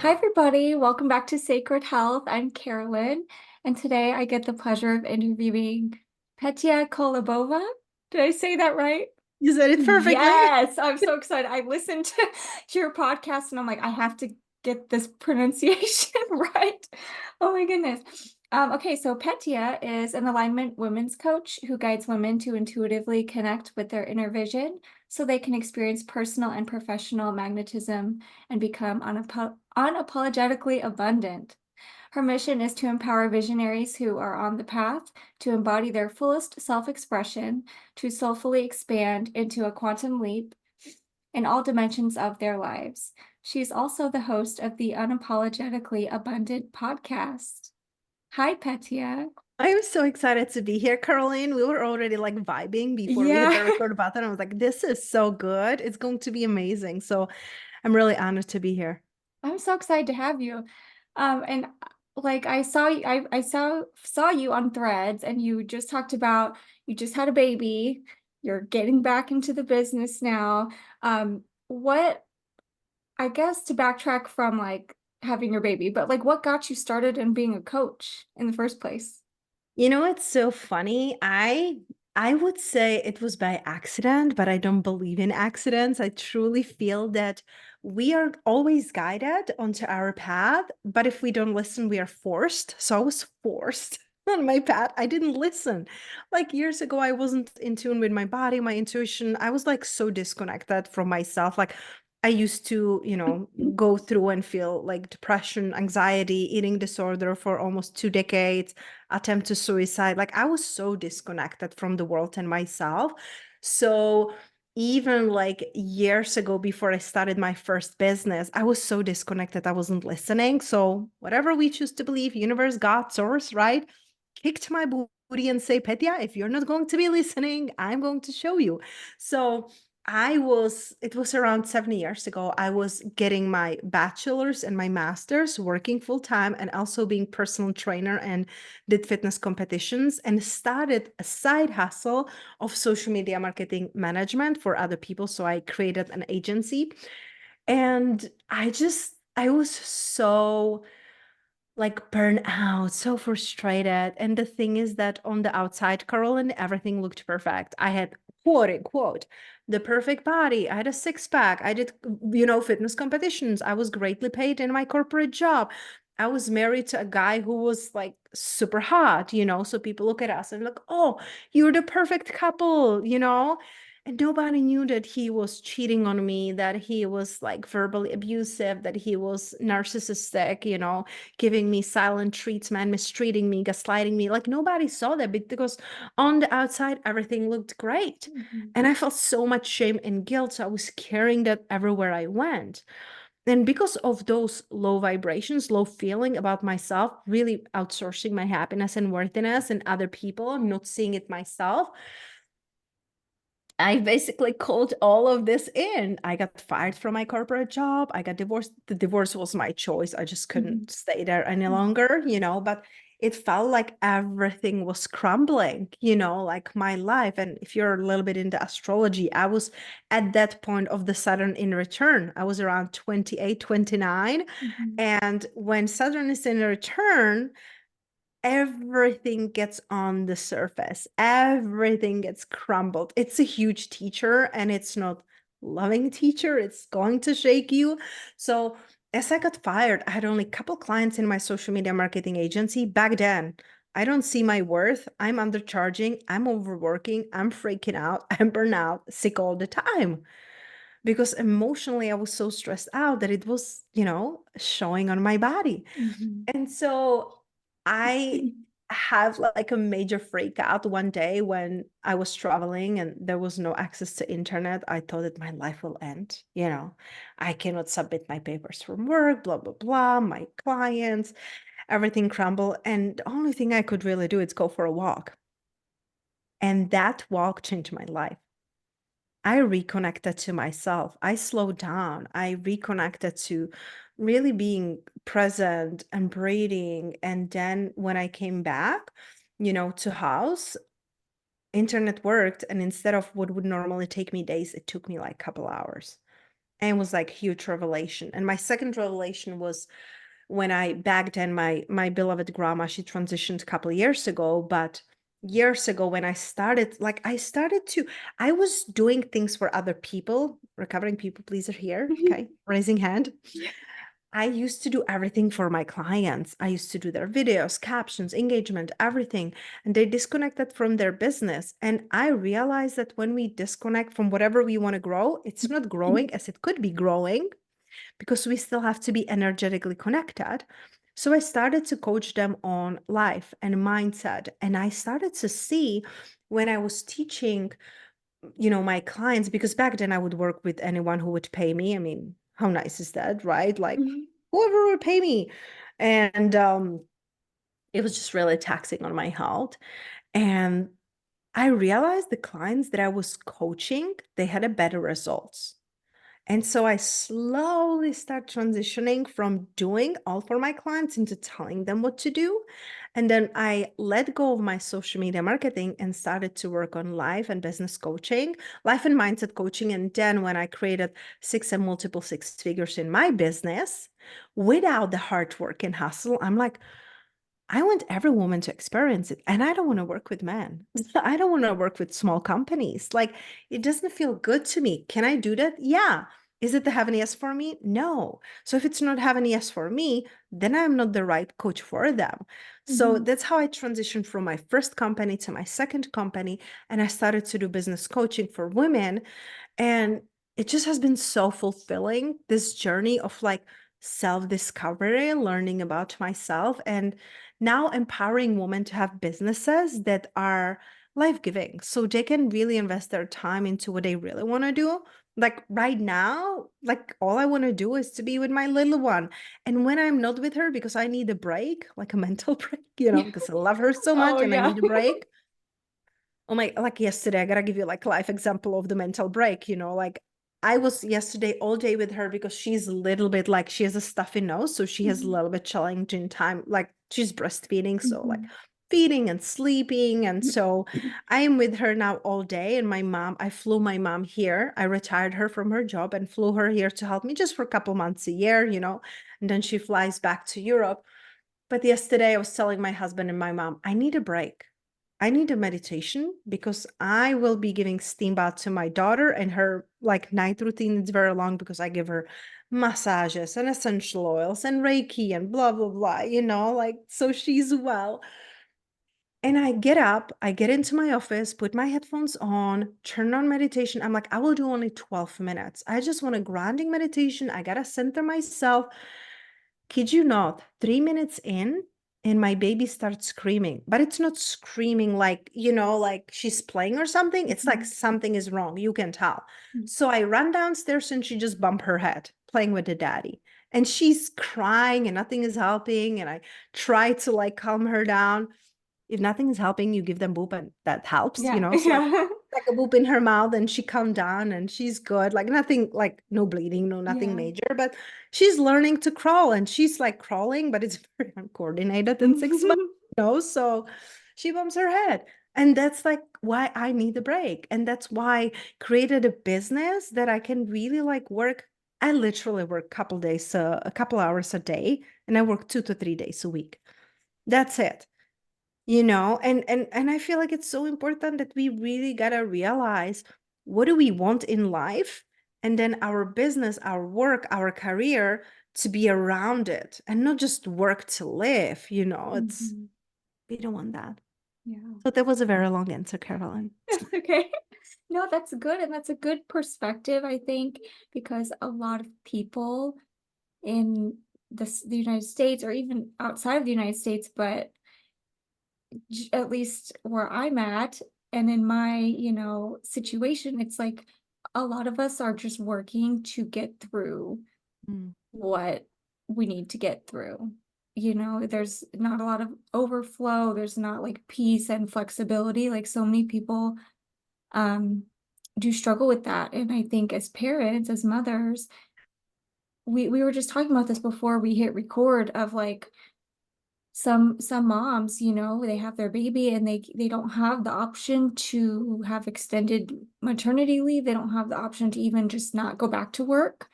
Hi, everybody. Welcome back to Sacred Health. I'm Carolyn, and today I get the pleasure of interviewing Petia Kolibova. Did I say that right? You said it perfectly. Yes, I'm so excited. I listened to your podcast and I'm like, I have to get this pronunciation right. Oh my goodness. Okay, so Petia is an alignment women's coach who guides women to intuitively connect with their inner vision so they can experience personal and professional magnetism and become unapologetically abundant. Her mission is to empower visionaries who are on the path to embody their fullest self-expression, to soulfully expand into a quantum leap in all dimensions of their lives. She's also the host of the Unapologetically Abundant podcast. Hi, Petia. I'm so excited to be here, Caroline. We were already like vibing before we hit Yeah, the record button. I was like, this is so good. It's going to be amazing. So I'm really honored to be here. I'm so excited to have you. And like I saw you on Threads, and you just talked about you just had a baby. You're getting back into the business now. What I guess to backtrack from like having your baby, but like what got you started in being a coach in the first place? It's so funny. I would say it was by accident, but I don't believe in accidents. I truly feel that we are always guided onto our path, but if we don't listen, we are forced. So I was forced on my path. I didn't listen. Like years ago, I wasn't in tune with my body, my intuition. I was like so disconnected from myself. Like I used to, go through and feel like depression, anxiety, eating disorder for almost 2 decades, attempt to suicide. Like I was so disconnected from the world and myself. So even like years ago, before I started my first business, I was so disconnected. I wasn't listening. So whatever we choose to believe, universe, God, source, right? Kicked my booty and say, Petya, if you're not going to be listening, I'm going to show you. So it was around 7 years ago. I was getting my bachelor's and my master's, working full time, and also being personal trainer and did fitness competitions and started a side hustle of social media marketing management for other people. So I created an agency and I was so like burned out, so frustrated. And the thing is that on the outside, Caroline, everything looked perfect. I had quote unquote the perfect body. I had a six pack. I did, fitness competitions. I was greatly paid in my corporate job. I was married to a guy who was like super hot. So people look at us and like, oh, you're the perfect couple. And nobody knew that he was cheating on me, that he was like verbally abusive, that he was narcissistic, giving me silent treatment, mistreating me, gaslighting me. Like nobody saw that because on the outside, everything looked great. Mhm. And I felt so much shame and guilt. So I was carrying that everywhere I went. And because of those low vibrations, low feeling about myself, really outsourcing my happiness and worthiness and other people, not seeing it myself, I basically called all of this in. I got fired from my corporate job. I got divorced. The divorce was my choice. I just Mhm. couldn't stay there any longer, but it felt like everything was crumbling, like my life. And if you're a little bit into astrology, I was at that point of the Saturn in return. I was around 28, 29. Mhm. And when Saturn is in return, everything gets on the surface. Everything gets crumbled. It's a huge teacher and it's not loving teacher. It's going to shake you. So as I got fired, I had only a couple clients in my social media marketing agency back then. I don't see my worth. I'm undercharging. I'm overworking. I'm freaking out. I'm burnout, sick all the time because emotionally I was so stressed out that it was, showing on my body. Mhm. And so I have like a major freak out one day when I was traveling and there was no access to internet. I thought that my life will end. I cannot submit my papers from work, blah, blah, blah, my clients, everything crumble. And the only thing I could really do is go for a walk. And that walk changed my life. I reconnected to myself. I slowed down. I reconnected to really being present and breathing. And then when I came back, to house, internet worked. And instead of what would normally take me days, it took me like a couple hours. and it was like huge revelation. And my second revelation was when I back then my beloved grandma, she transitioned a couple of years ago, but years ago when I started, like I was doing things for other people, recovering people pleaser here, okay, raising hand. Yeah. I used to do everything for my clients. I used to do their videos, captions, engagement, everything. And they disconnected from their business. And I realized that when we disconnect from whatever we want to grow, it's not growing as it could be growing because we still have to be energetically connected. So I started to coach them on life and mindset. And I started to see when I was teaching, my clients, because back then I would work with anyone who would pay me. I mean, how nice is that, right? Like Mhm. whoever would pay me. And it was just really taxing on my health. And I realized the clients that I was coaching, they had a better results. And so I slowly start transitioning from doing all for my clients into telling them what to do. And then I let go of my social media marketing and started to work on life and business coaching, life and mindset coaching. And then when I created six and multiple six figures in my business without the hard work and hustle, I'm like, I want every woman to experience it. And I don't want to work with men. I don't want to work with small companies. Like, it doesn't feel good to me. Can I do that? Yeah. Is it the heaven yes for me? No. So if it's not heaven yes for me, then I'm not the right coach for them. So Mhm. that's how I transitioned from my first company to my second company. And I started to do business coaching for women. And it just has been so fulfilling, this journey of like self-discovery, learning about myself, and now empowering women to have businesses that are life-giving. So they can really invest their time into what they really want to do. Like right now, like all I want to do is to be with my little one. And when I'm not with her because I need a break, like a mental break, Yeah. because I love her so Oh much and I yeah. need a break. Oh my, like yesterday, I gotta give you like life example of the mental break, like I was yesterday all day with her because she's a little bit like she has a stuffy nose, so she has a Mhm. little bit challenging time. Like she's breastfeeding, so like Mhm. feeding and sleeping. And so I am with her now all day. And I flew my mom here. I retired her from her job and flew her here to help me just for a couple months a year, and then she flies back to Europe. But yesterday I was telling my husband and my mom, I need a break. I need a meditation because I will be giving steam bath to my daughter, and her like night routine is very long because I give her massages and essential oils and Reiki and blah blah blah, like so she's well. And I get up, I get into my office, put my headphones on, turn on meditation. I'm like, I will do only 12 minutes. I just want a grounding meditation. I gotta center myself. Kid you not, 3 minutes in, and my baby starts screaming. But it's not screaming like, like she's playing or something. It's like Mhm. something is wrong. You can tell. So I run downstairs and she just bumped her head playing with the daddy. And she's crying and nothing is helping. And I try to like calm her down. If nothing is helping, you give them boop and that helps, Yeah. So Yeah. like a boop in her mouth and she calmed down and she's good. Like nothing, like no bleeding, no nothing Yeah. major, but she's learning to crawl and she's like crawling, but it's very uncoordinated in 6 months, So she bumps her head. And that's like why I need a break. And that's why I created a business that I can really like work. I literally work a couple hours a day, and I work 2 to 3 days a week. That's it. And I feel like it's so important that we really got to realize what do we want in life, and then our business, our work, our career to be around it and not just work to live. It's Mhm. we don't want that. Yeah. So that was a very long answer, Caroline. It's okay. No, that's good, and that's a good perspective, I think, because a lot of people in the United States or even outside of the United States, but at least where I'm at and in my, situation, it's like a lot of us are just working to get through Mm, what we need to get through. There's not a lot of overflow, there's not like peace and flexibility like so many people um do struggle with that. And I think as parents, as mothers, we were just talking about this before we hit record of like some moms, you know, they have their baby and they don't have the option to have extended maternity leave. They don't have the option to even just not go back to work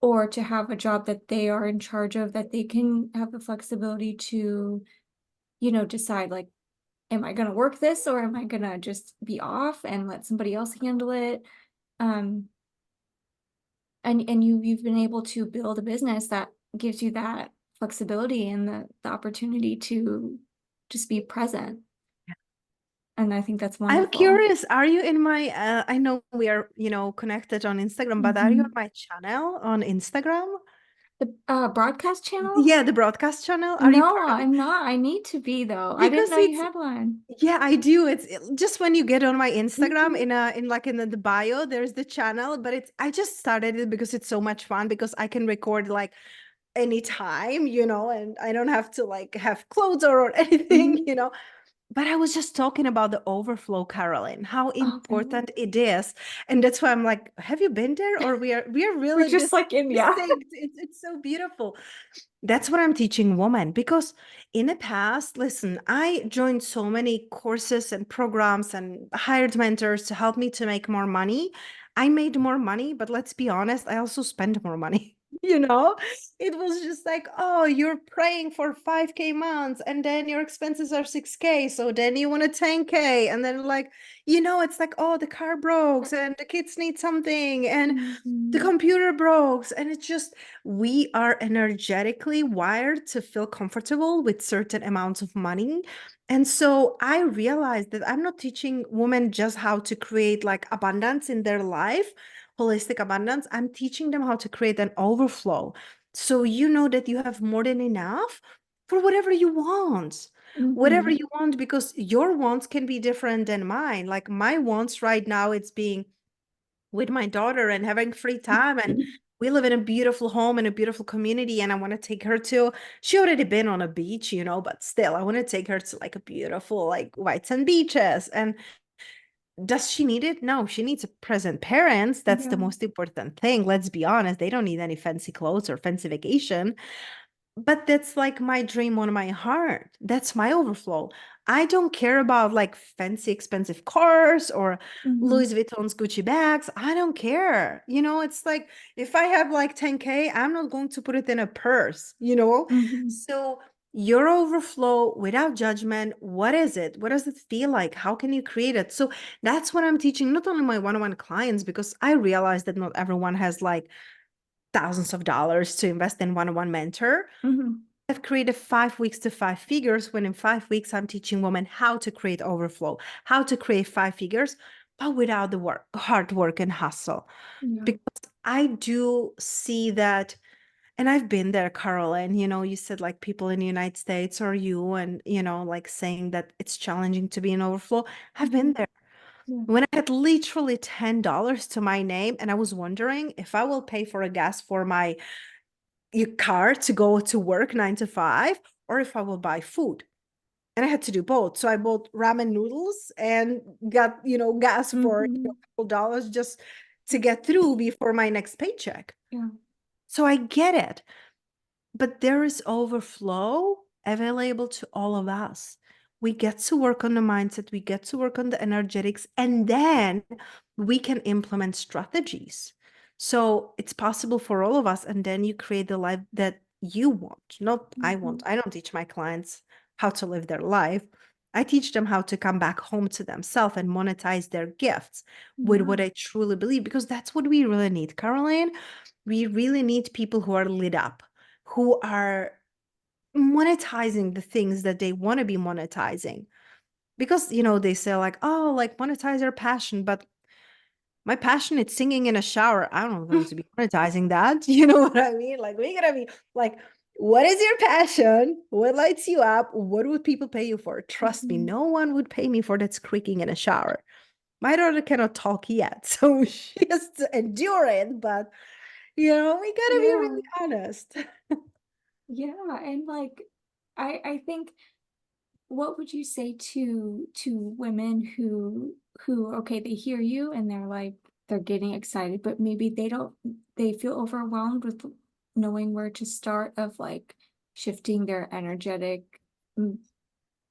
or to have a job that they are in charge of, that they can have the flexibility to, you know, decide like, am I going to work this or am I going to just be off and let somebody else handle it? Um, and you've been able to build a business that gives you that flexibility and the opportunity to just be present. And I think that's I'm wonderful. curious, are you in my I know we are, connected on Instagram, but are you on Mhm. my channel on Instagram? The broadcast channel? Yeah, the broadcast channel. Are you No, part of it? I'm not. I need to be though. I didn't Because know you it's had one. yeah, I do. Just when you get on my Instagram Mhm. in the bio, there's the channel, but it's I just started it because it's so much fun because I can record like anytime, and I don't have to like have clothes or Mhm. anything. But I was just talking about the overflow, Caroline, how Okay. important it is. And that's why I'm like, have you been there? Or we are We're really just like in, yeah. distinct. It's so beautiful. That's what I'm teaching women because in the past, listen, I joined so many courses and programs and hired mentors to help me to make more money. I made more money, but let's be honest, I also spent more money. You know, it was just like, oh, you're praying for 5K months and then your expenses are 6K. So then you want a 10K. And then, like, it's like, oh, the car broke and the kids need something and the Mhm. computer broke. And it's just, we are energetically wired to feel comfortable with certain amounts of money. And so I realized that I'm not teaching women just how to create like abundance in their life, holistic abundance. I'm teaching them how to create an overflow. So you know that you have more than enough for whatever you want. Whatever Mhm. you want, because your wants can be different than mine. Like my wants right now, it's being with my daughter and having free time, and we live in a beautiful home in a beautiful community, and I want to take her to she already been on a beach, but still I want to take her to like a beautiful like white sand beaches. And does she need it? No, she needs a present parents. That's the Yeah. most important thing. Let's be honest, they don't need any fancy clothes or fancy vacation. But that's like my dream on my heart. That's my overflow. I don't care about like fancy, expensive cars or Mhm. Louis Vuitton's Gucci bags. I don't care. It's like if I have like 10K, I'm not going to put it in a purse. Mhm. So your overflow without judgment, what is it? What does it feel like? How can you create it? So that's what I'm teaching, not only my one-on-one clients, because I realize that not everyone has like thousands of dollars to invest in one-on-one mentor. Mhm. I've created 5 weeks to 5 figures when in 5 weeks I'm teaching women how to create overflow, how to create 5 figures, but without the hard work and hustle. Yeah. Because I do see that, and I've been there, Caroline. You said like people in the United States or you, and like saying that it's challenging to be in overflow. I've been Mhm. there. Yeah. When I had literally $10 to my name, and I was wondering if I will pay for a gas for my car to go to work 9 to 5, or if I will buy food. And I had to do both. So I bought ramen noodles and got, gas for a Mhm. couple dollars just to get through before my next paycheck. Yeah. So I get it. But there is overflow available to all of us. We get to work on the mindset, we get to work on the energetics, and then we can implement strategies. So it's possible for all of us. And then you create the life that you want, not I want. Mhm. I don't teach my clients how to live their life. I teach them how to come back home to themselves and monetize their gifts with Yeah. what I truly believe, because that's what we really need, Caroline. We really need people who are lit up, who are monetizing the things that they want to be monetizing. Because, they say like, oh, like monetize your passion, but my passion is singing in a shower. I'm not going to be monetizing that. You know what I mean? Like, we gotta be like, what is your passion? What lights you up? What would people pay you for? Trust me, Mhm. no one would pay me for that squeaking in a shower. My daughter cannot talk yet, so she has to endure it. But, we gotta be Yeah. really honest. Yeah. And like, I think, what would you say to women who okay, they hear you and they're like they're getting excited, but maybe they feel overwhelmed with knowing where to start of like shifting their energetic mm,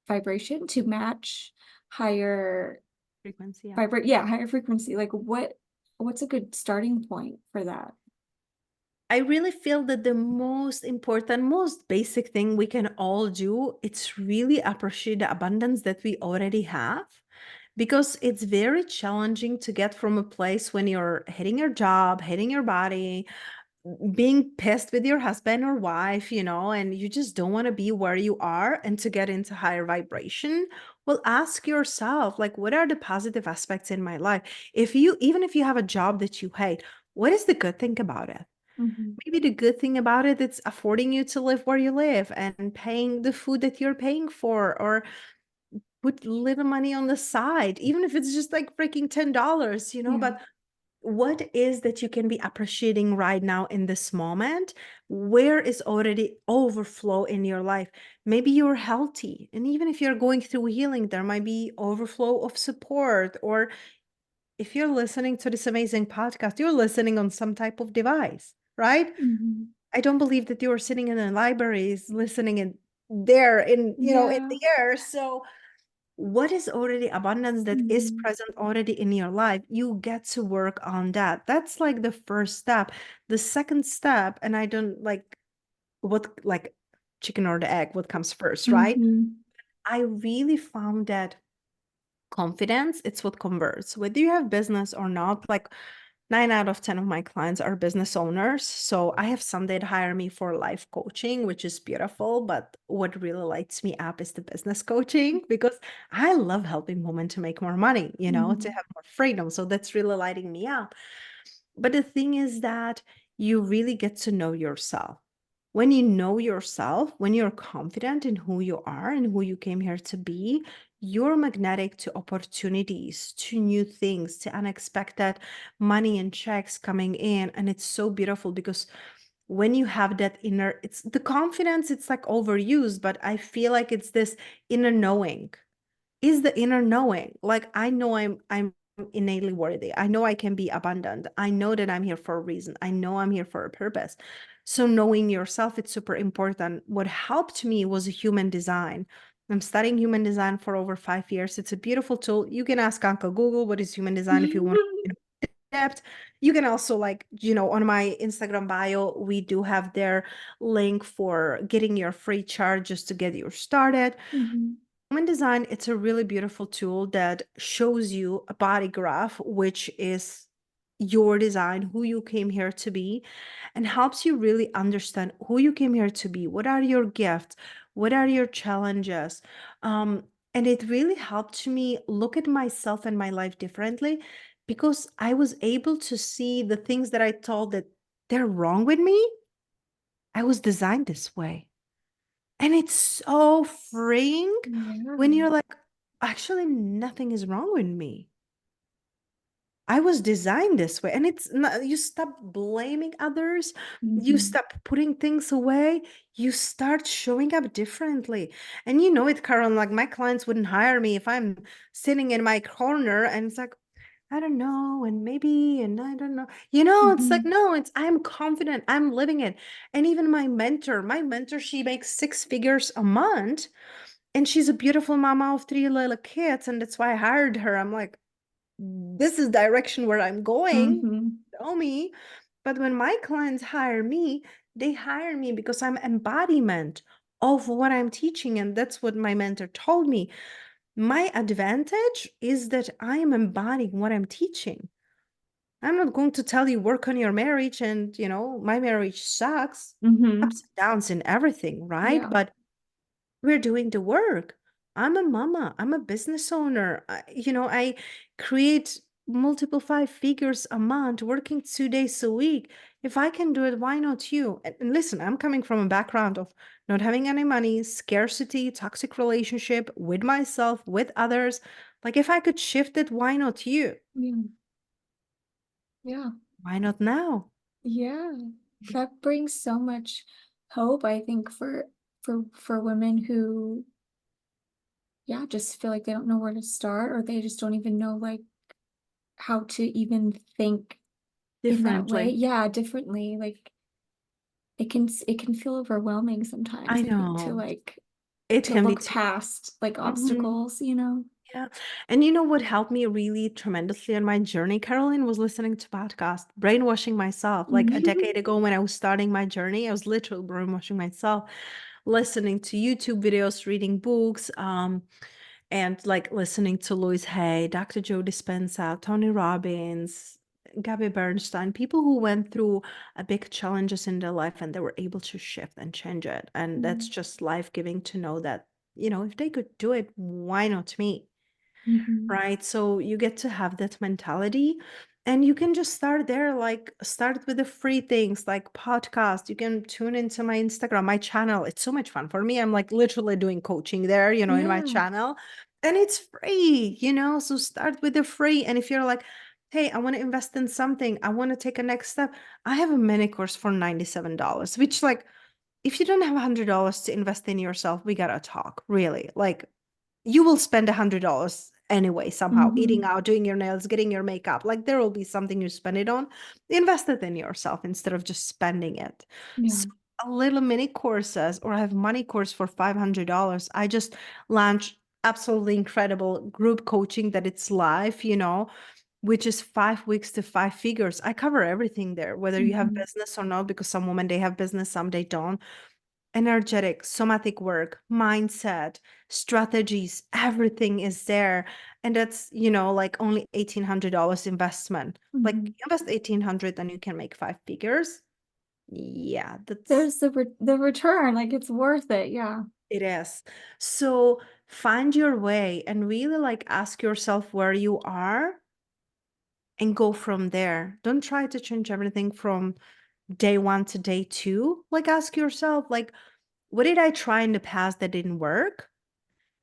vibration to match higher Frequency, yeah. vibrate yeah, higher frequency. Like what's a good starting point for that? I really feel that the most important, most basic thing we can all do, it's really appreciate the abundance that we already have. Because it's very challenging to get from a place when you're hating your job, hating your body, being pissed with your husband or wife, and you just don't want to be where you are and to get into higher vibration. Well, ask yourself, like, what are the positive aspects in my life? Even if you have a job that you hate, what is the good thing about it? Mhm. Maybe the good thing about it, it's affording you to live where you live and paying the food that you're paying for, or put little money on the side, even if it's just like freaking $10, Yeah. but what is that you can be appreciating right now in this moment? Where is already overflow in your life? Maybe you're healthy. And even if you're going through healing, there might be overflow of support. Or if you're listening to this amazing podcast, you're listening on some type of device, right? Mhm. I don't believe that you're sitting in a library listening in there in Yeah. the air. So what is already abundance that is Mhm. present already in your life, you get to work on that. That's like the first step. The second step, and I don't like chicken or the egg, what comes first, right? Mhm. I really found that confidence, it's what converts. Whether you have business or not, like 9 out of 10 of my clients are business owners. So I have some that hire me for life coaching, which is beautiful. But what really lights me up is the business coaching because I love helping women to make more money, to Mhm. have more freedom. So that's really lighting me up. But the thing is that you really get to know yourself. When you know yourself, when you're confident in who you are and who you came here to be, you're magnetic to opportunities, to new things, to unexpected money and checks coming in. And it's so beautiful because when you have that inner, it's the confidence, it's like overused, but I feel like it's this inner knowing is the inner knowing. Like I know I'm innately worthy. I know I can be abundant. I know that I'm here for a reason. I know I'm here for a purpose. So knowing yourself, it's super important. What helped me was human design. I'm studying human design for over 5 years. It's a beautiful tool. You can ask Uncle Google what is human design if you want to depth. You can also on my Instagram bio, we do have their link for getting your free chart just to get you started. Mhm. Human design, it's a really beautiful tool that shows you a body graph, which is your design, who you came here to be, and helps you really understand who you came here to be. What are your gifts? What are your challenges? And it really helped me look at myself and my life differently because I was able to see the things that I thought that they're wrong with me. I was designed this way. And it's so freeing Yeah. when you're like, actually, nothing is wrong with me. I was designed this way. And it's not, you stop blaming others, you Mhm. stop putting things away, you start showing up differently. And you know it, Karen, like my clients wouldn't hire me if I'm sitting in my corner and it's like, I don't know, and maybe, and I don't know. It's like, Mhm. no, I'm confident, I'm living it. And even my mentor, she makes 6 figures a month and she's a beautiful mama of 3 little kids. And that's why I hired her. I'm like, this is direction where I'm going. Mhm. Show me. But when my clients hire me, they hire me because I'm embodiment of what I'm teaching. And that's what my mentor told me. My advantage is that I am embodying what I'm teaching. I'm not going to tell you work on your marriage and, my marriage sucks. Ups Mhm. and downs and everything, right? Yeah. But we're doing the work. I'm a mama. I'm a business owner. I create multiple 5 figures a month, working 2 days a week. If I can do it, why not you? And listen, I'm coming from a background of not having any money, scarcity, toxic relationship with myself, with others. Like, if I could shift it, why not you? Yeah. Yeah. Why not now? Yeah. That brings so much hope, I think, for women who, yeah, just feel like they don't know where to start or they just don't even know like how to even think in that way. Differently. Yeah, differently. Like it can feel overwhelming I sometimes, I think, to know. like It to can be look too. past like Mhm. obstacles, you know? Yeah. And you know what helped me really tremendously on my journey, Caroline, was listening to podcast, brainwashing myself. Like a decade ago when I was starting my journey, I was literally brainwashing myself, listening to YouTube videos, reading books, and like listening to Louise Hay, Dr. Joe Dispenza, Tony Robbins, Gabby Bernstein, people who went through a big challenges in their life and they were able to shift and change it. And that's Mhm. just life giving to know that, if they could do it, why not me? Mhm. Right? So you get to have that mentality and you can just start there, like start with the free things like podcast. You can tune into my Instagram, my channel. It's so much fun for me. I'm like literally doing coaching there, in my Yeah. channel and it's free. So start with the free. And if you're like, hey, I want to invest in something, I want to take a next step, I have a mini course for $97, which like, if you don't have $100 to invest in yourself, we gotta talk, really. Like, you will spend $100 anyway, somehow, eating Mhm. out, doing your nails, getting your makeup. Like there will be something you spend it on. Invest it in yourself instead of just spending it. Yeah. So a little mini courses, or I have money course for $500. I just launched absolutely incredible group coaching that it's live, which is 5 weeks to five figures. I cover everything there, whether you have Mhm. business or not, because some women they have business, some they don't. Energetic, somatic work, mindset, strategies, everything is there. And that's like only $1,800 investment. Like Mhm. invest 1,800 and you can make five figures. Yeah, There's the return, like it's worth it. Yeah. it is. So find your way and really like ask yourself where you are and go from there. Don't try to change everything from day one to day two. Like ask yourself, like, what did I try in the past that didn't work?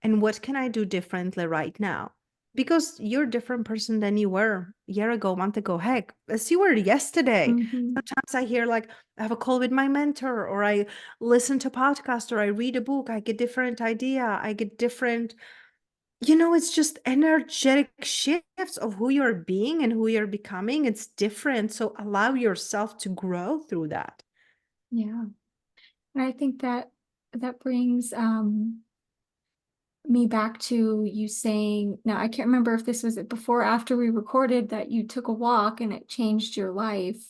And what can I do differently right now? Because you're a different person than you were a year ago, a month ago, heck, as you were yesterday. Mhm. Sometimes I hear like I have a call with my mentor, or I listen to a podcast, or I read a book, I get different idea, I get different. It's just energetic shifts of who you're being and who you're becoming. It's different. So allow yourself to grow through that. Yeah. And I think that that brings me back to you saying, now I can't remember if this was before or after we recorded, that you took a walk and it changed your life.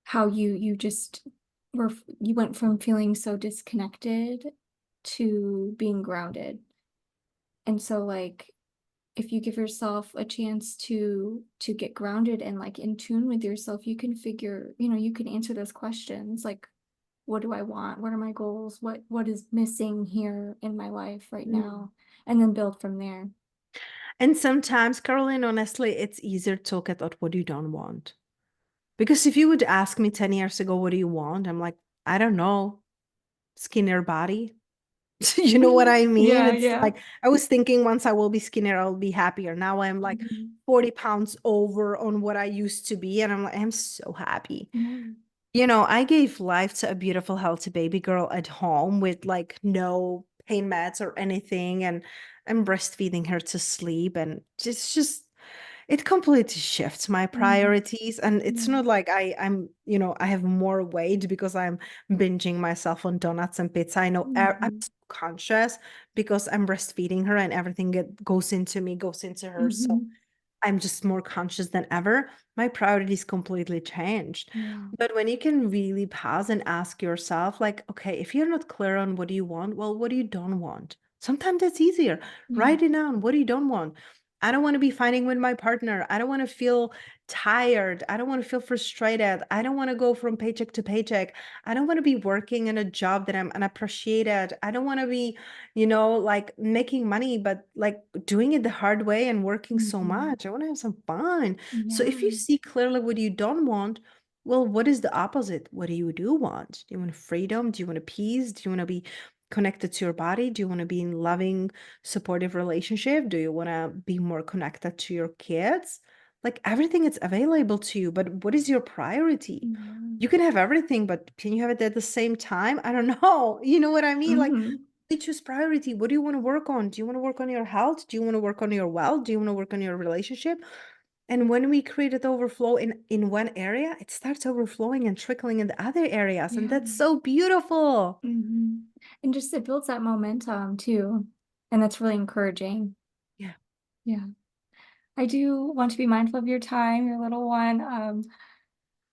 How you just you went from feeling so disconnected to being grounded. And so like if you give yourself a chance to get grounded and like in tune with yourself, you can figure, you can answer those questions like, what do I want? What are my goals? What is missing here in my life right Mm. now? And then build from there. And sometimes, Caroline, honestly, it's easier to look at what you don't want. Because if you would ask me 10 years ago, what do you want? I'm like, I don't know, skinnier body. You know what I mean? Yeah, It's yeah. like, I was thinking once I will be skinnier, I'll be happier. Now I'm like Mhm. 40 pounds over on what I used to be. And I'm like, I'm so happy. Yeah. I gave life to a beautiful, healthy baby girl at home with like no pain meds or anything. And I'm breastfeeding her to sleep. And just it completely shifts my Mhm. priorities, and it's Yeah. not like I have more weight because I'm binging myself on donuts and pizza. I know I'm Mhm. so conscious because I'm breastfeeding her and everything that goes into me goes into her. So Mhm. I'm just more conscious than ever. My priorities completely changed. Yeah. But when you can really pause and ask yourself, like, okay, if you're not clear on what do you want, well, what do you don't want? Sometimes it's easier. Yeah. Write it down. What do you don't want? I don't want to be fighting with my partner. I don't want to feel tired. I don't want to feel frustrated. I don't want to go from paycheck to paycheck. I don't want to be working in a job that I'm unappreciated. I don't want to be like making money, but like doing it the hard way and working so Mhm. much. I want to have some fun. So if you Yeah. see clearly what you don't want, well, what is the opposite? What do you do want? Do you want freedom? Do you want peace? Do you want to be connected to your body? Do you want to be in loving, supportive relationship? Do you want to be more connected to your kids? Like everything is available to you, but what is your priority? Yeah. You can have everything, but can you have it at the same time? I don't know. You know what I mean? Like Mhm. you choose priority. What do you want to work on? Do you want to work on your health? Do you want to work on your wealth? Do you want to work on your relationship? And when we create that overflow in one area, it starts overflowing and trickling in the other areas. And Yeah. that's so beautiful. Mhm. And just it builds that momentum too. And that's really encouraging. Yeah. Yeah. I do want to be mindful of your time, your little one.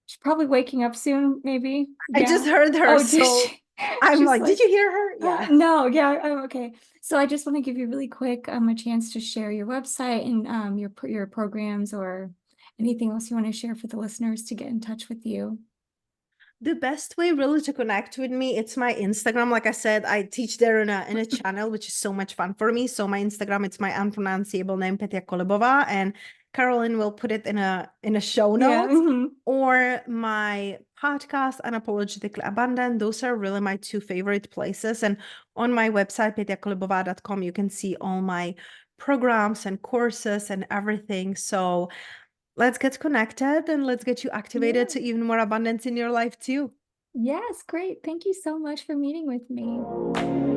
She's probably waking up soon, maybe. I just Yeah. heard her, Oh, did so she? I'm She's like, "Did like, you hear her?" Yeah. no, yeah, I'm okay. So I just want to give you really quick a chance to share your website and your programs or anything else you want to share for the listeners to get in touch with you. The best way really to connect with me, it's my Instagram. Like I said, I teach there in a channel, which is so much fun for me. So my Instagram, it's my unpronounceable name, Petia Kolibova, and Carolyn will put it in a show Yeah. notes. Or my podcast, Unapologetically Abundant. Those are really my two favorite places. And on my website, petiakolibova.com, you can see all my programs and courses and everything. So let's get connected and let's get you activated Yeah. to even more abundance in your life too. Yes, great. Thank you so much for meeting with me.